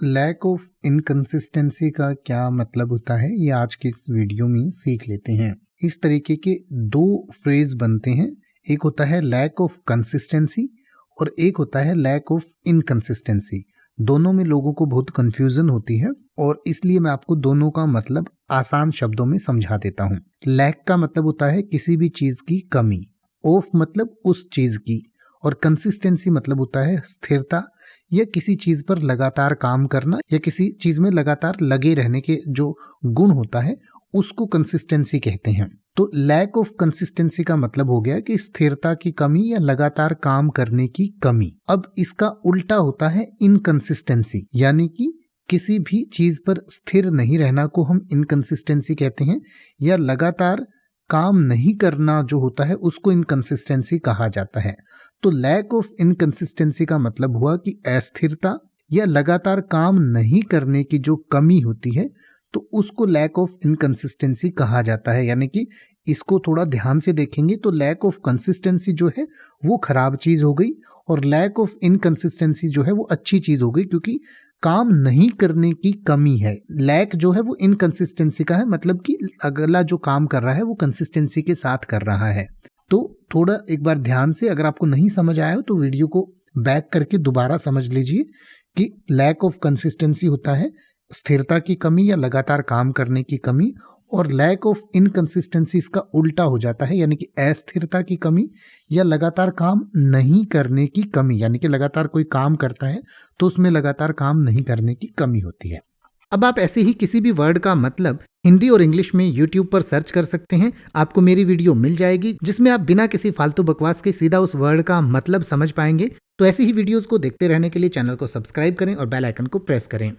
Lack of inconsistency का क्या मतलब होता है, ये आज की इस वीडियो में सीख लेते हैं। इस तरीके के दो फ्रेज बनते हैं, एक होता है लैक ऑफ कंसिस्टेंसी और एक होता है लैक ऑफ इनकंसिस्टेंसी। दोनों में लोगों को बहुत कंफ्यूजन होती है और इसलिए मैं आपको दोनों का मतलब आसान शब्दों में समझा देता हूँ। लैक का मतलब होता है किसी भी चीज की कमी, ऑफ मतलब उस चीज की, और कंसिस्टेंसी मतलब होता है स्थिरता या किसी चीज पर लगातार काम करना या किसी चीज में लगातार लगे रहने के जो गुण होता है उसको कंसिस्टेंसी कहते हैं। तो लैक ऑफ कंसिस्टेंसी का मतलब हो गया कि स्थिरता की कमी या लगातार काम करने की कमी। अब इसका उल्टा होता है इनकंसिस्टेंसी, यानी कि किसी भी चीज पर स्थिर नहीं रहना को हम इनकंसिस्टेंसी कहते हैं, या लगातार काम नहीं करना जो होता है उसको इनकंसिस्टेंसी कहा जाता है। तो लैक ऑफ इनकंसिस्टेंसी का मतलब हुआ कि अस्थिरता या लगातार काम नहीं करने की जो कमी होती है तो उसको लैक ऑफ इनकंसिस्टेंसी कहा जाता है। यानी कि इसको थोड़ा ध्यान से देखेंगे तो लैक ऑफ कंसिस्टेंसी जो है वो खराब चीज हो गई और लैक ऑफ इनकंसिस्टेंसी जो है वो अच्छी चीज हो गई, क्योंकि काम नहीं करने की कमी है। लैक जो है वो इनकंसिस्टेंसी का है, मतलब कि अगला जो काम कर रहा है वो कंसिस्टेंसी के साथ कर रहा है। तो थोड़ा एक बार ध्यान से, अगर आपको नहीं समझ आया हो तो वीडियो को बैक करके दोबारा समझ लीजिए कि लैक ऑफ कंसिस्टेंसी होता है स्थिरता की कमी या लगातार काम करने की कमी, और लैक ऑफ इनकंसिस्टेंसी इसका उल्टा हो जाता है, यानी कि अस्थिरता की कमी या लगातार काम नहीं करने की कमी। यानी कि लगातार कोई काम करता है तो उसमें लगातार काम नहीं करने की कमी होती है। अब आप ऐसे ही किसी भी वर्ड का मतलब हिंदी और इंग्लिश में YouTube पर सर्च कर सकते हैं, आपको मेरी वीडियो मिल जाएगी जिसमें आप बिना किसी फालतू बकवास के सीधा उस वर्ड का मतलब समझ पाएंगे। तो ऐसी ही वीडियोस को देखते रहने के लिए चैनल को सब्सक्राइब करें और बेल आइकन को प्रेस करें।